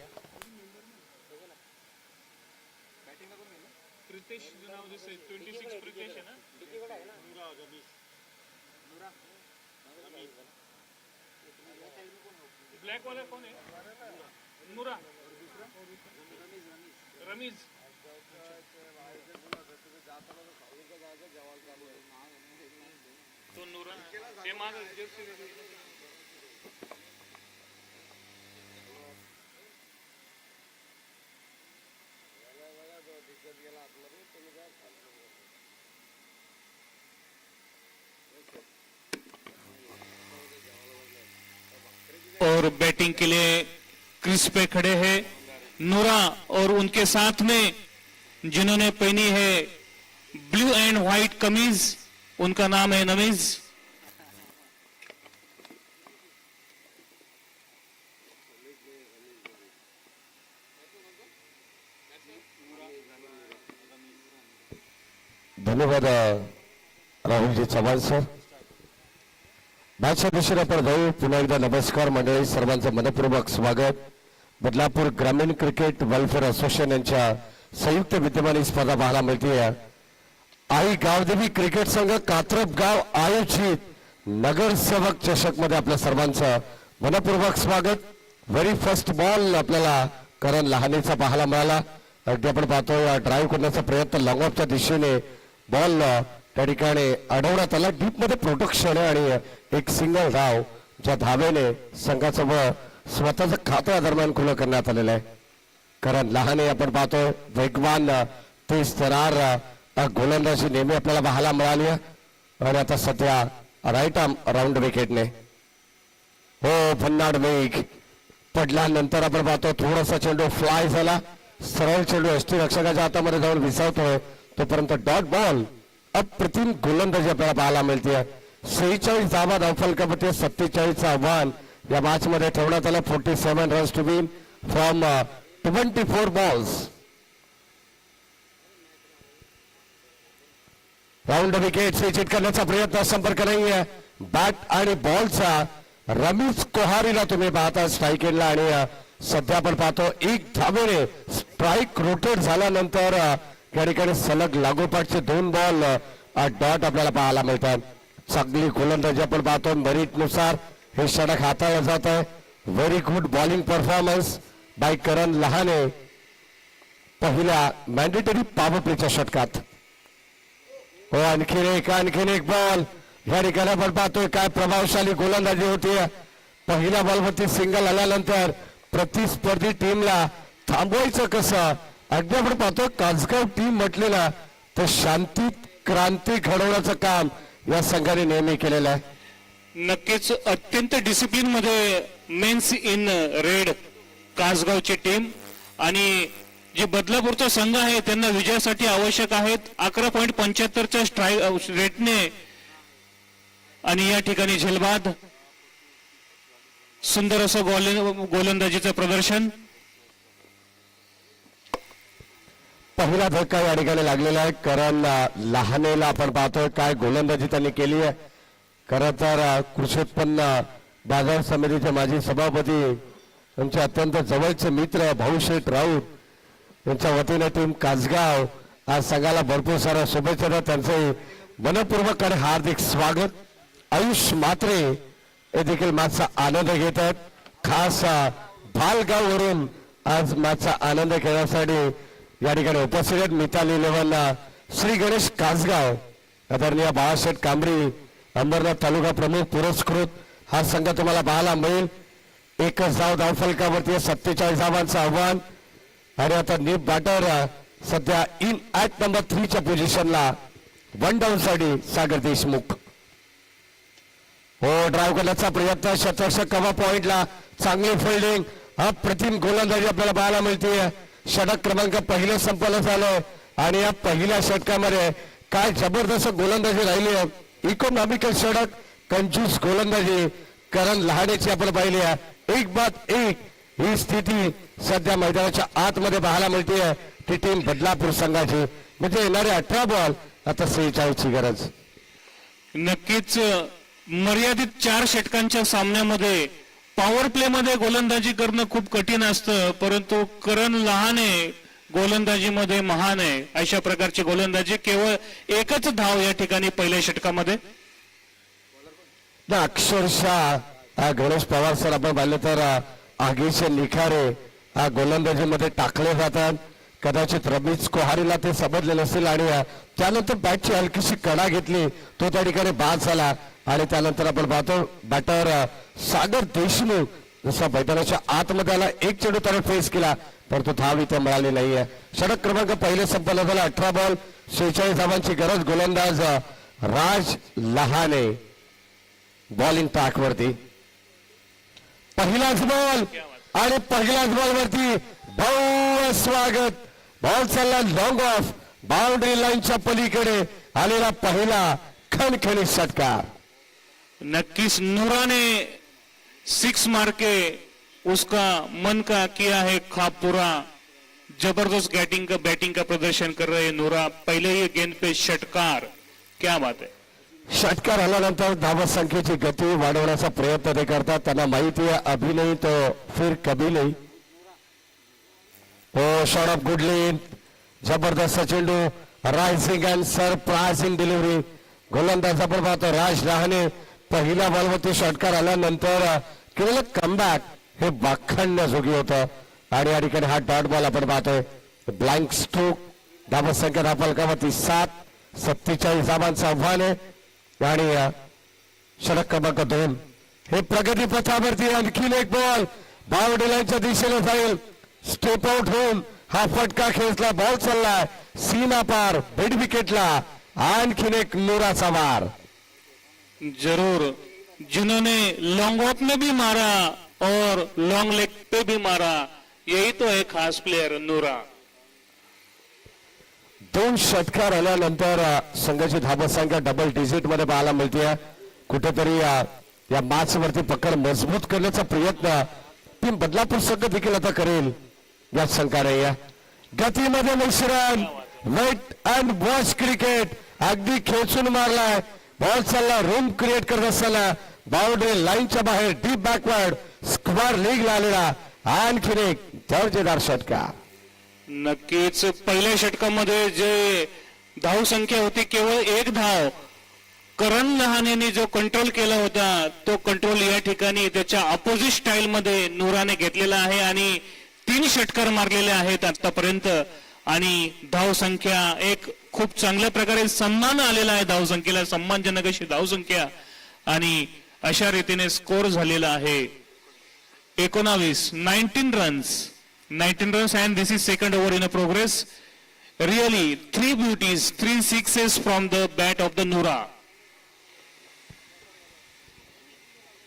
ब्लॅक वाला कोण आहे? नुरा रमीज. तो नुरा ते माझं जर्सी. और बैटिंग के लिए क्रीज पे खड़े हैं नूरा और उनके साथ में जिन्होंने पहनी है ब्लू एंड व्हाइट कमीज उनका नाम है नमीज। धन्यवाद राहुलजी चव्हाण सर। मॅचच्या दिशेने आपण जाऊ। पुन्हा एकदा नमस्कार मंडळी, सर्वांचं मनपूर्वक स्वागत। बदलापूर ग्रामीण क्रिकेट वेलफेअर असोसिएशन यांच्या संयुक्त विद्यमाने स्पर्धा पाहायला मिळते। आई गावदेवी क्रिकेट संघ कात्रप गाव आयोजित नगरसेवक चषक मध्ये आपल्या सर्वांचं मनपूर्वक स्वागत। व्हेरी फर्स्ट बॉल आपल्याला करण लहानेचा पाहायला मिळाला। अगदी आपण पाहतोय ड्राईव्ह करण्याचा प्रयत्न लॉंग ऑफच्या दिशेने बॉल त्या ठिकाणी अडवण्यात आला। डीप मध्ये प्रोटेक्शन आणि एक सिंगल धाव ज्या धावेने संघाचं व स्वतःचं खातं दरम्यान खुलं करण्यात आलेलं आहे। कारण लहाने आपण पाहतोय वेगवान तेज तरार गोलंदाजी नेहमी आपल्याला पाहायला मिळाली आहे आणि आता सध्या राईट आर्म राऊंड विकेटने हो भन्नाड वेग पडल्यानंतर आपण पाहतो थोडासा चेंडू फ्लाय झाला। सरळ चेंडू एसटी रक्षकाच्या हातामध्ये जाऊन विसावतोय तोपर्यंत डॉट बॉल। अप्रतिम गोलंदाजी आपल्याला पाहायला मिळते। 46 धावा धावफलकामध्ये 47चं आव्हान या मॅच मध्ये ठेवण्यात आलं। 47 runs to win from 24 balls. Round wicket से चिट करण्याचा प्रयत्न, संपर्क नाहीये बॅट आणि बॉलचा। रमेश कोहारीला तुम्ही पाहता स्ट्राईक एंडला आणि सध्या आपण पाहतो एक धावेने स्ट्राईक रोटेट झाल्यानंतर या ठिकाणी सलग लागोपाठचे 2 बॉल डॉट आपल्याला पाहायला मिळतात। चांगली गोलंदाजी आपण पाहतो। मेरिट नुसार हे षटक हाताळलं जात आहे। Very good bowling performance by Karan Lahane पहिल्या मॅन्डेटरी पॉवर प्लेच्या षटकात। हो आणखीन एक बॉल या ठिकाणी आपण पाहतोय काय प्रभावशाली गोलंदाजी होती। पहिल्या बॉलवरती सिंगल आल्यानंतर प्रतिस्पर्धी टीमला थांबवायचं कसं, अगदी आपण पाहतो कासगाव टीम म्हटलेला तर शांतीत क्रांती घडवण्याचं काम या संघाने नेहमी केलेलं आहे। नक्कीच अत्यंत डिसिप्लिन मध्ये मेन्स इन रेड कासगावची टीम आणि जे बदलापूरचा संघ आहे त्यांना विजयासाठी आवश्यक आहेत 11.75च्या स्ट्राईक रेटने आणि या ठिकाणी झेलबाद सुंदर असं गोलंदाजीचं प्रदर्शन। पहिला धक्का या ठिकाणी लागलेला आहे। करण लहानेला आपण पाहतोय काय गोलंदाजी त्यांनी केली आहे। खरं तर कृषी उत्पन्न बाजार समितीचे माजी सभापती यांचे अत्यंत जवळचे मित्र भाऊशेठ राऊत यांच्या वतीने टीम कासगाव आज संघाला भरपूर साऱ्या शुभेच्छा, त्यांचे मनपूर्वक आणि हार्दिक स्वागत। आयुष म्हात्रे हे देखील मॅचचा आनंद घेत आहेत। खास भालगाव वरून आज मॅचचा आनंद घेण्यासाठी या ठिकाणी उपस्थित आहेत। मिताली इलेव्हन श्री गणेश कासगाव आदरणीय बाळाशेठ कांबरी अंबरनाथ तालुका प्रमुख पुरस्कृत हा संघ तुम्हाला पाहायला मिळेल। एकच धाव धावफलकावरती 47 धावांचं आव्हान आणि आता नीप बॅटर सध्या इन ऍट नंबर 3च्या पोझिशनला 1 डाऊन साठी सागर देशमुख। हो ड्राईव्ह करण्याचा प्रयत्न, शतरक्षक कव्हर पॉइंटला चांगली फिल्डिंग, अप्रतिम गोलंदाजी आपल्याला पाहायला मिळते। षटक क्रमांक पहिले संपन्न झालं आणि या पहिल्या षटकामध्ये काय जबरदस्त गोलंदाजी राहिली आहे। इकॉनॉमिकल षटक, कंजूस गोलंदाजी करण लहानेची आपण पाहिली आहे। एक बाद एक ही स्थिती सध्या मैदानाच्या आतमध्ये पाहायला मिळते। ती टीम बदलापूर संघाची म्हणजे येणारे 18 बॉल आता 46ची गरज। नक्कीच मर्यादित 4 षटकांच्या सामन्यामध्ये पॉवर प्ले मध्ये गोलंदाजी करणं खूप कठीण असतं, परंतु करण लहाने गोलंदाजीमध्ये महान आहे। अशा प्रकारची गोलंदाजी, केवळ एकच धाव या ठिकाणी पहिल्या षटकामध्ये। अक्षरशः गणेश पवार सर आपण पाहिलं तर आगीचे निखारे गोलंदाजीमध्ये टाकले जातात। कदाचित रमेश कोहारीला ते समजले नसेल आणि त्यानंतर बॅटची हलकीशी कडा घेतली, तो त्या ठिकाणी बाद झाला आणि त्यानंतर आपण पाहतो बॅटर सागर देशमुख जसा मैदानाच्या आतमध्ये आला, एक चेंडू त्याने फेस केला परंतु धाव इथे मिळाली नाहीये। षटक क्रमांक पहिले संपन्न झाला। 18 बॉल 46 धावांची गरज। गोलंदाज राज लहाने बॉलिंग ट्रॅक वरती। पहिलाच बॉल आणि पहिल्याच बॉलवरती भव्य स्वागत. बॉल चालला लॉंग ऑफ, बाउंड्री लाईनच्या पलीकडे आलेला पहिला खणखणीत षटकार. नक्कीच नूरा ने 6 मार्के, उसका मन का किया है ख्वाब पूरा. जबरदस्त बैटिंग का प्रदर्शन कर रहे हैं नूरा. पहले ही गेंद पे षटकार, क्या बात है. षटकार आल्यानंतर धावत संख्येची गती वाढवण्याचा प्रयत्न ते करतात. त्यांना माहिती आहे अभी नाही तो फिर कभी नाही. हो, शॉट ऑफ गुड लेन, जबरदस्त चेंडू, रायझिंग अँड सरप्राइझिंग डिलिव्हरी. गोलंदाज आपण पाहतो राज रहाणे. पहिल्या बॉलवरती षटकार आल्यानंतर केलेलं कमबॅक हे वाखाणण्याजोगी होतं. आणि या ठिकाणी हा डॉट बॉल आपण पाहतोय. ब्लँक स्ट्रोक, धावत संख्या धापलकावरती 7, 47 धावांचं आव्हान आहे. आणि षटक क्रमांक 2 हे प्रगती पथावरती. आणखीन एक बॉल बाउंड्री लाईनच्या दिशेने जाईल. स्टेप आउट होऊन हा फटका खेचला. बॉल चाललाय सीमा पार मिड विकेटला. आणखीन एक नूराचा वार. जरूर, जिन्होंने लॉन्ग ऑफ में भी मारा और लॉन्ग लेग पे भी मारा, यही तो है खास प्लेयर नूरा. 2 षटकार आल्यानंतर संघाची धावत संख्या डबल डिजिट मध्ये पाहायला मिळते. कुठेतरी या मॅच वरती पकड मजबूत करण्याचा प्रयत्न टीम बदलापूर संघ देखील आता करेल. या संघाने या गतीमध्ये मिश्रण, वेट अँड वॉच क्रिकेट अगदी खेचून मारलाय. बॉल चालला रूम क्रिएट करत असताना बाउंड्री लाईनच्या बाहेर डीप बॅकवर्ड स्क्वेअर लीगला आलेला आणखीन एक दर्जेदार षटकार. नक्कीच पहिल्या षटकामध्ये जे धाव संख्या होती केवळ 1 धाव, करण लहानेने जो कंट्रोल केला होता तो कंट्रोल या ठिकाणी त्याच्या अपोजिट स्टाईल मध्ये नूराने घेतलेला आहे. आणि 3 षटकार मारलेले आहेत आतापर्यंत. आणि धाव संख्या एक खूप चांगल्या प्रकारे सन्मान आलेला आहे. धाव संख्येला सन्मानजनक अशी धाव संख्या आणि अशा रीतीने स्कोर झालेला आहे 19 runs and this is second over in a progress. Really 3 beauties, 3 sixes from the bat of the Noora.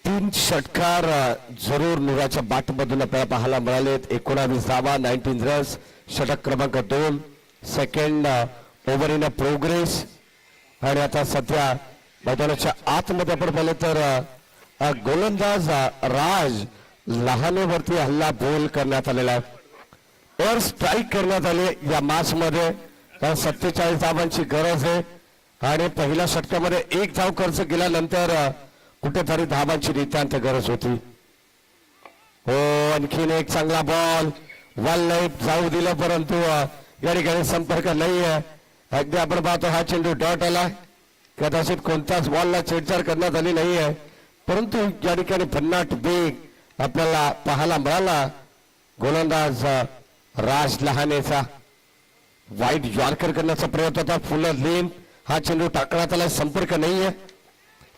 3 षटकार जरूर नुराच्या बाटमधून आपल्याला पाहायला मिळालेत. 19 धावा, 19 रन्स. षटक क्रमांक 2, second over in a progress. आणि आता सध्या मैदानाच्या आतमध्ये आपण पाहिलं तर गोलंदाज राज लहानेवरती हल्ला बोल करण्यात आलेला आहे. एअर स्ट्राईक करण्यात आले या मॅच मध्ये. 47 धावांची गरज आहे. आणि पहिल्या षटकामध्ये 1 धाव खर्च केल्यानंतर कुठेतरी धावांची नितांत गरज होती. हो, आणखीन एक चांगला बॉल, वन लाईफ जाऊ दिलं परंतु या ठिकाणी संपर्क नाही आहे. अगदी आपण पाहतो हा चेंडू डॉट आला. कदाचित कोणत्याच बॉलला छेडछाड करण्यात आली नाही आहे, परंतु या ठिकाणी भन्नाट वेग आपल्याला पाहायला मिळाला. गोलंदाज राज लहानेचा वाईट यॉर्कर करण्याचा प्रयत्न होता. फुल लेन हा चेंडू टाकण्यात आला, संपर्क नाहीये.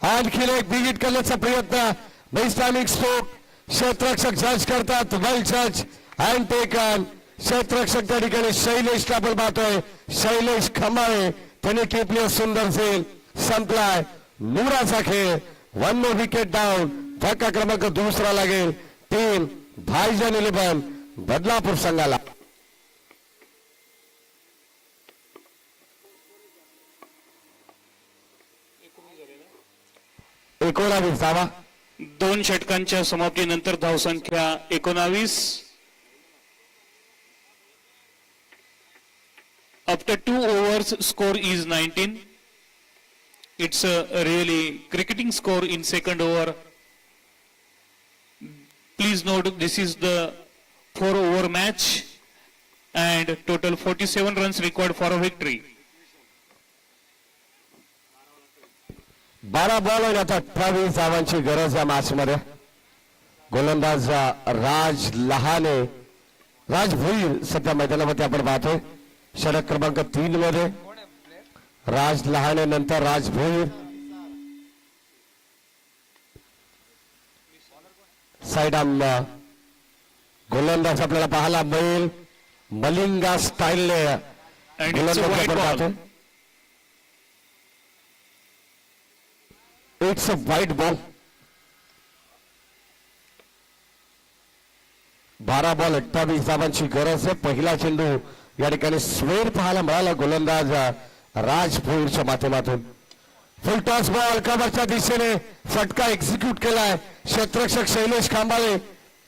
आणखीन एक बिग हिट करण्याचा प्रयत्न. बैस्टॅमिक स्ट्रोक, क्षेत्ररक्षक जज करतात. वेल जज अँड टेकन. क्षेत्ररक्षक त्या ठिकाणी शैलेशला आपण पाहतोय. शैलेश खमाळे त्याने टिपली सुंदर सेल. संपलाय नूराचा खेळ. 1 विकेट डाऊन. धक्का क्रमांक 2 लागेल टीम भाईजान 11 बदलापूर संघाला. एकोणावीस धावा. 2 षटकांच्या समाप्तीनंतर धावसंख्या 19. After 2 overs, score is 19. It's a really cricketing score in second over. Please note this is the 4-over match and total 47 runs required for a victory. 12 ball आणि आता 28 धावांची गरज या मॅच मध्ये. गोलंदाज राज लहाने, राज भोईर सध्या मैदानामध्ये आपण पाहतोय. षटक क्रमांक 3 मध्ये राज लहाने नंतर राज भोईर. साइड आर्म गोलंदाज आपल्याला पाहायला मिळेल. मलिंगा स्टाईलने And it's a white ball. It's a वाईट बॉल. 12 बॉल 28 धावांची गरज आहे. पहिला चेंडू या ठिकाणी स्वेर पाहायला मिळाला गोलंदाज राज भोईरच्या माध्यमातून. फुल टॉस बॉल कव्हरच्या दिशेने फटका एक्झिक्यूट केलाय. क्षेत्ररक्षक शैलेश खांबाळे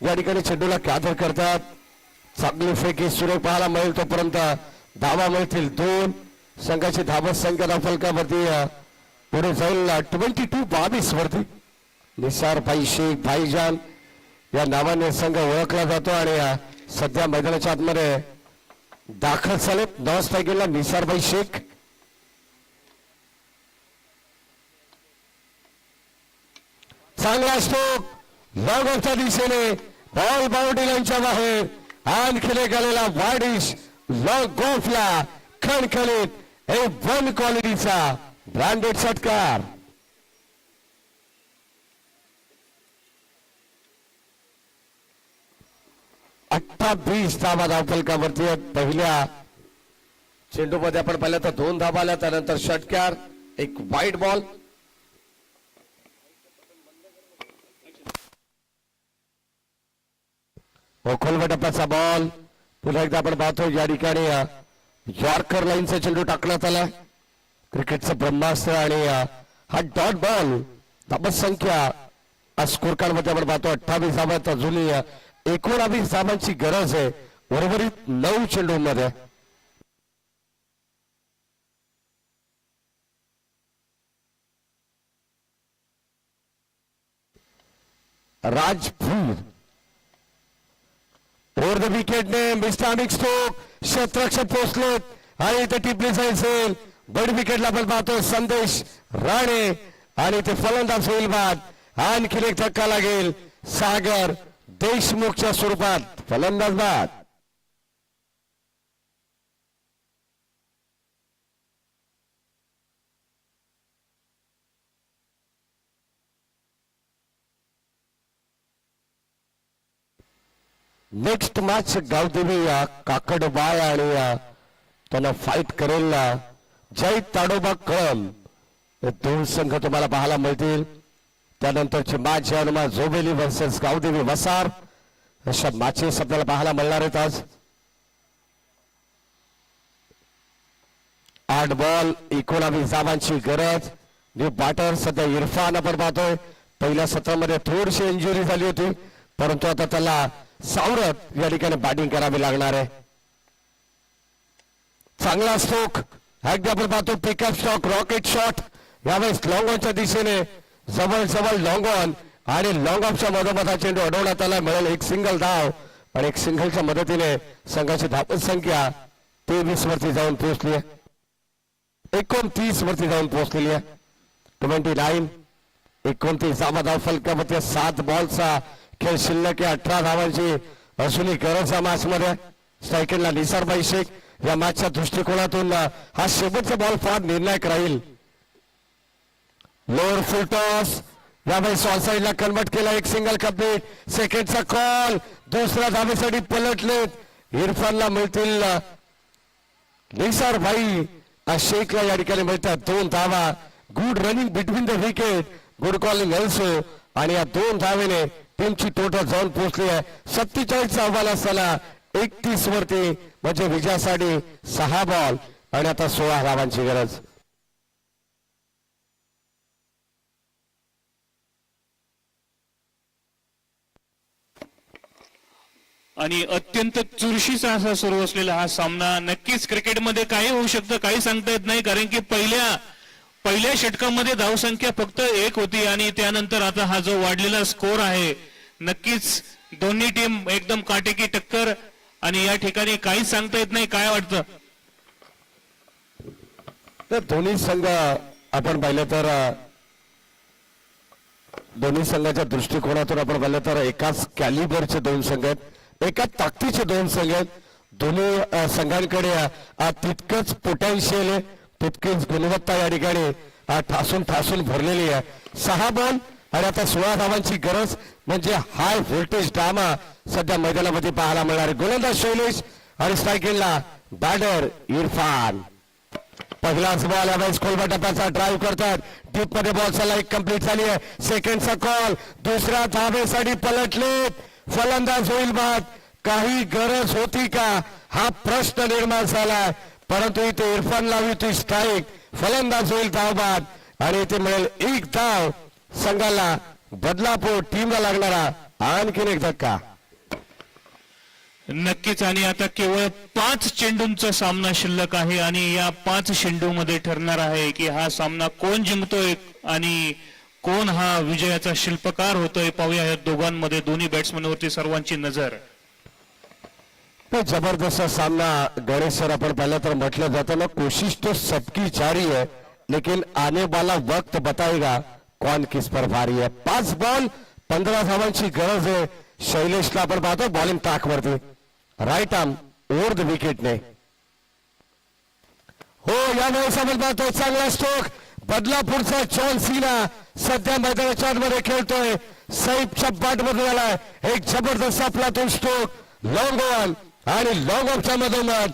या ठिकाणी चेंडूला कॅदर करतात. चांगली फेकी सुरेख पाहायला मिळेल तोपर्यंत धावा मिळतील 2. संघाची धावत संख्या धावफलकावरती पुढे जाईल 22-22 वरती. निसार भाई शेख भाईजान या नावाने संघ ओळखला जातो आणि सध्या मैदानाच्या आतमध्ये दाखल झाले. 9 स्ट्रायकिंगला निसार भाई शेख. चांगला स्ट्रोक लॉंग ऑफच्या दिशेने बॉल बाउंड्री लाईनच्या बाहेर. आणखी एक आलेला वाडिश लॉंग ऑफला खणखणीत A1 क्वालिटीचा ब्रँडेड षटकार. अठ्ठावीस धावा धावफलकावरती आहेत. पहिल्या चेंडूमध्ये आपण पाहिलं तर 2 धावा आल्या. त्यानंतर षटकार, एक वाईट बॉल. खोलवा टप्प्याचा बॉल पुन्हा एकदा आपण पाहतो या ठिकाणी यॉर्कर लाईनचा चेंडू टाकण्यात आला. क्रिकेटचं ब्रह्मास्त्र आणि हा डॉट बॉल. धावत संख्या स्कोर कार्ड मध्ये आपण पाहतो 28 धावात. अजूनही 19 धावांची गरज आहे उर्वरित 9 चेंडूंमध्ये. राजभूर ओव्हर द विकेटने मिस्टामिक स्ट्रोक. क्षेत्ररक्षक पोहोचलेत आणि ते टिपली जाईल. बड विकेटला आपण पाहतो संदेश राणे आणि ते फलंदाज होईल बाद. आणखी एक धक्का लागेल. सागर देशमुखच्या स्वरूपात फलंदाज बाद. नेक्स्ट मॅच गावदेवी काकडबाय आणि त्यांना फाईट करेल जय ताडोबा कळम. हे 2 संघ तुम्हाला पाहायला मिळतील. त्यानंतरची मॅच जन्मा झोबेली वर्सेस गावदेवी वसार. अशा मॅचेस आपल्याला पाहायला मिळणार आहेत आज. 8 बॉल 19 धावांची गरज. न्यू बॅटर सध्या इरफान आपण पाहतोय. पहिल्या सत्रामध्ये थोडीशी इंजुरी झाली होती परंतु आता त्याला सावरत या ठिकाणी बॅटिंग करावी लागणार आहे. चांगला स्ट्रोक अगदी आपण पाहतो. पिकअप स्टॉक रॉकेट शॉट यावेळेस लॉंग ऑनच्या दिशेने जवळ लॉंग ऑन आणि लॉंग ऑफच्या मधोमध चेंडू अडवण्यात आला. मिळेल एक सिंगल धाव आणि एक सिंगलच्या मदतीने संघाची धावत संख्या 23 वरती जाऊन पोहोचली आहे. 29 वरती जाऊन पोहोचलेली आहे. 29 29 धावा धावफलकामध्ये 7 बॉलचा खेळ शिल्लक आहे. 18 धावांची असूनही गरज या मॅच मध्ये. स्ट्रायकिंगला निसारबाई शेख. या मॅचच्या दृष्टिकोनातून हा शेवटचा बॉल फार निर्णायक राहील. लोअर फुल टॉस यावेळेस ऑन साईडला कन्वर्ट केला. एक सिंगल कंप्लीट. सेकंडचा कॉल. दुसऱ्या धावेसाठी पलटलेत. इरफानला मिळतील निसारबाई शेखला या ठिकाणी मिळतात 2 धावा. Good running between the wicket. Good calling also. आणि या 2 धावेने टीमची टोटल जाऊन पोहोचली आहे 47 अहवाल असताना 31 वरती म्हणजे विजयासाठी 6 बॉल आणि आता 16 धावांची गरज. आणि अत्यंत चुरशीचा असा सुरू असलेला हा सामना. नक्कीच क्रिकेटमध्ये काही होऊ शकतं, काही सांगता येत नाही. कारण की पहिल्या षटकामध्ये धावसंख्या फक्त 1 होती आणि त्यानंतर आता हा जो वाढलेला स्कोर आहे नक्कीच दोन्ही टीम एकदम काटेकी टक्कर आणि या ठिकाणी काहीच सांगता येत नाही. काय वाटतं? तर दोन्ही संघ आपण पाहिलं तर दोन्ही संघाच्या दृष्टिकोनातून आपण पाहिलं तर एकाच कॅलिबरचे 2 संघ आहेत. एका ताकदीचे 2 संघ आहेत. दोन्ही संघांकडे तितकंच पोटेन्शियल आहे, तितकीच गुणवत्ता या ठिकाणी ठासून भरलेली आहे. 6 बॉल आणि आता 16 धावांची गरज म्हणजे हाय व्होल्टेज ड्रामा सध्या मैदानामध्ये पाहायला मिळणार आहे. गोलंदाज शैलेश आणि स्ट्रायकिंगला बॅटर इरफान. पहिलाच बॉल यावेळेस खोलवा टप्प्याचा ड्राईव्ह करतात. डीप मध्ये बॉल चला एक कंप्लीट झाली आहे. सेकंडचा कॉल. दुसऱ्या धावेसाठी पलटलेत. फलंदाज होईल बाद. काही गरज होती का हा प्रश्न निर्माण झालाय, परंतु इथे इरफान लावी ती स्ट्राईक, फलंदाज होईल धावबाद आणि इथे मिळेल एक धाव. संघाला बदलापूर टीमला लागणारा आणखीन एक धक्का. नक्कीच. आणि आता केवळ 5 चेंडूंचा सामना शिल्लक आहे आणि या 5 चेंडूमध्ये ठरणार आहे की हा सामना कोण जिंकतोय आणि कोण हा विजयाचा शिल्पकार होतोय. पाहूया या दोघांमध्ये, दोन्ही बॅट्समनवरती सर्वांची नजर. तो जबरदस्त सामना गणेश सर, आपण पहले तर म्हटलं जातं ना, कोशिश तो सबकी जारी है लेकिन आने वाला वक्त बताएगा कौन किस पर भारी है. 5 बॉल 15 धावांची गरज आहे. शैलेशला आपण पाहतो बॉलिंग ट्रॅकवरती, राईट आर्म ओव्हर द विकेटने. हो, यावेळेस आपण पाहतो चांगला स्ट्रोक. बदलापूरचा जॉन सीना सध्या मैदानाच्या आतमध्ये खेळतोय. सैफच्या बॅटमध्ये झालाय एक जबरदस्त आपला स्ट्रोक, लॉंग ऑन आणि लॉंग ऑफच्या मधोमध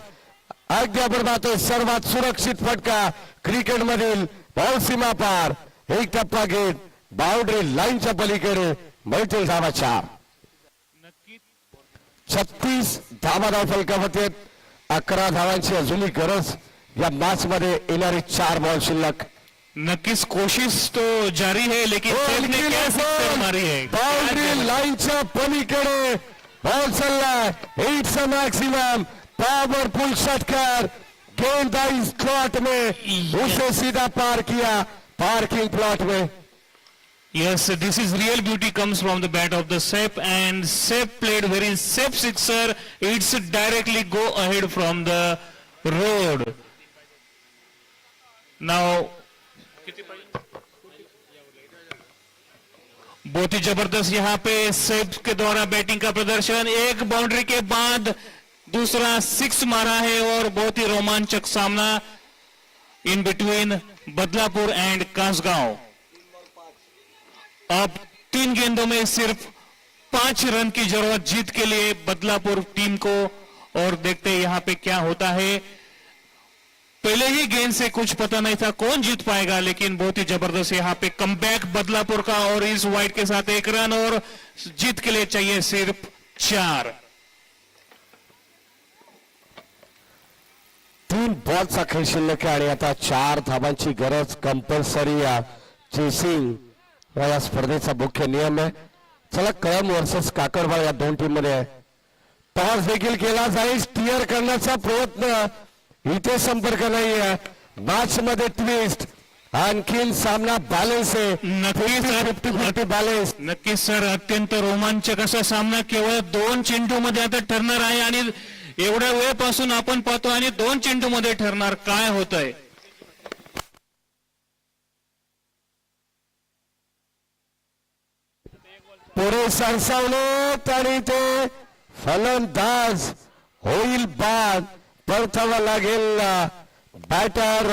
अगदी आपण पाहतोय सर्वात सुरक्षित फटका क्रिकेटमधील. बॉल सीमा पार, एक टप्पा घेत बाउंड्री लाईनच्या पलीकडे मिळतील धावा 4. 36 धावा धाव फलकावरती. 11 धावांची अजूनही गरज या मॅच मध्ये. येणारी 4 बॉल शिल्लक. नक्कीच कोशिश तो जारी है लेकिन सेफने क्या सिक्सर मारी है. बाउंड्री लाईनच्या पलीकडे बॉल चाललाय. इट्स अ मॅक्सिमम पावरफुल षटकार. गेंदबाजी स्लॉट में उसे सीधा पार किया पार्किंग प्लॉट में. Yes, this is real beauty comes from the bat of the Sep, and Sep played very safe sixer. It's directly go ahead from the road. Now, बहुत ही जबरदस्त यहाँ पे सेप के द्वारा बैटिंग का प्रदर्शन. एक बाउंड्री के बाद दूसरा 6 मारा है और बहुत ही रोमांचक सामना इन बिटवीन बदलापुर एंड कासगांव. अब 3 गेंदों में सिर्फ 5 रन की जरूरत जीत के लिए बदलापुर टीम को. और देखते हैं यहाँ पे क्या होता है. पहले ही गेंद से कुछ पता नहीं था कौन जीत पाएगा, लेकिन बहुत ही जबरदस्त यहाँ पे कमबैक बदलापुर का और इस वाइड के साथ 1 रन और जीत के लिए चाहिए सिर्फ 4. 3 बॉलचा खेळ शिल्लक आहे आणि आता 4 धावांची गरज कंपल्सरी. चेसिंग या स्पर्धेचा मुख्य नियम आहे. चला, कळम वर्सेस काकडवाड या 2 टीम मध्ये टॉस देखील केला जाईल. स्टीअर करण्याचा प्रयत्न, इथे संपर्क नाहीये. मॅच मध्ये ट्विस्ट, आणखीन सामना बॅलन्स आहे. नक्कीच 50-50 बॅलन्स. नक्कीच सर, अत्यंत रोमांचक असा सामना केवळ 2 चेंडूमध्ये आता ठरणार आहे आणि एवढ्या वेळपासून आपण पाहतो आणि 2 चेंडूमध्ये ठरणार काय होतंय. पुढे सरसावलेत आणि ते फलंदाज होईल बाद. परतावा लागेल batter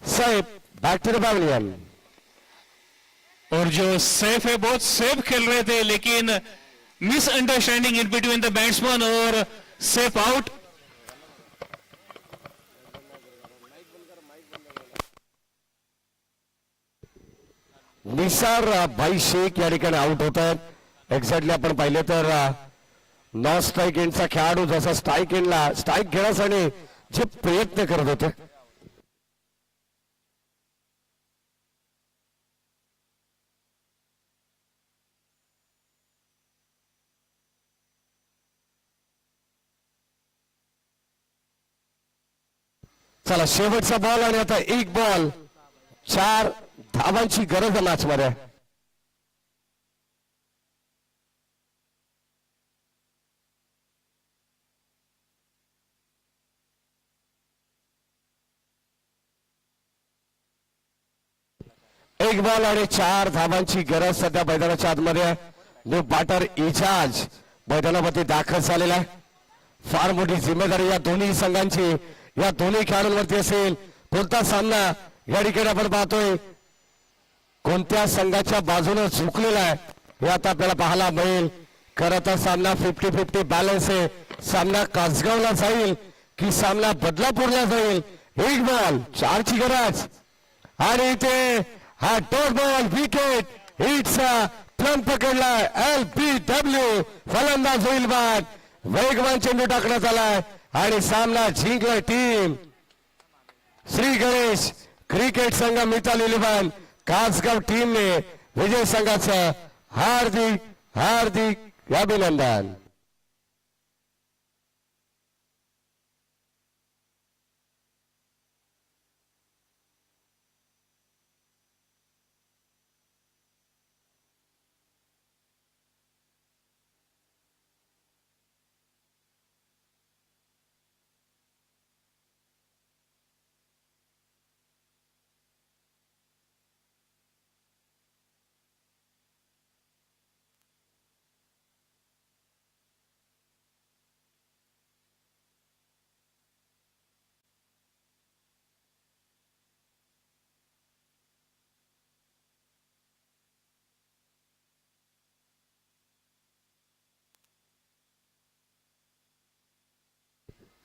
safe. Back to the pavilion. और जो सेफ है बहुत सेफ खेल रहे थे, लेकिन misunderstanding in between the batsman और सेफ आउट. निसार भाई शेख या ठिकाणी आउट होत आहेत. एक्झॅक्टली आपण पाहिले तर नॉन स्ट्राईक एंडचा खेळाडू जसा स्ट्राईक एंडला स्ट्राईक घेण्यासाठी जे प्रयत्न करत होते, चला शेवटचा बॉल आणि आता 1 बॉल 4 धावांची गरज आहे मॅच मध्ये. एक बॉल आणि 4 धावांची गरज सध्या मैदानाच्या आतमध्ये. न्यू बॅटर इजाज मैदानामध्ये दाखल झालेला आहे. फार मोठी जिम्मेदारी या दोन्ही संघांची, या दोन्ही खेळाडूंवरती असेल. कोणता सामना या ठिकाणी आपण पाहतोय, कोणत्या संघाच्या बाजूने झुकलेला आहे हे आता आपल्याला पाहायला मिळेल. खरं तर सामना 50-50 बॅलन्स आहे. सामना कासगावला जाईल की सामना बदलापूरला जाईल. 1 बॉल 4 ची गरज आणि इथे हा डॉट बॉल विकेट हिट्सचा प्लम पकडलाय LBW फलंदाज होईल बाद वेगवान चेंडू टाकण्यात आलाय आणि सामना जिंकलाय टीम श्री गणेश क्रिकेट संघ मिताली लिबान कासगाव टीमने विजय संघाचं हार्दिक हार्दिक अभिनंदन.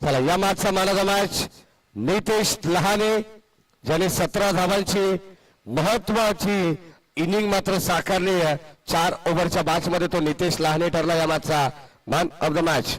चला या मॅचचा man of the match Nitesh Lahane ज्याने 17 धावांची महत्वाची इनिंग मात्र साकारली आहे. 4 ओव्हरच्या मॅच मध्ये तो नितेश लहाने ठरला या मॅचचा मॅन ऑफ द मॅच.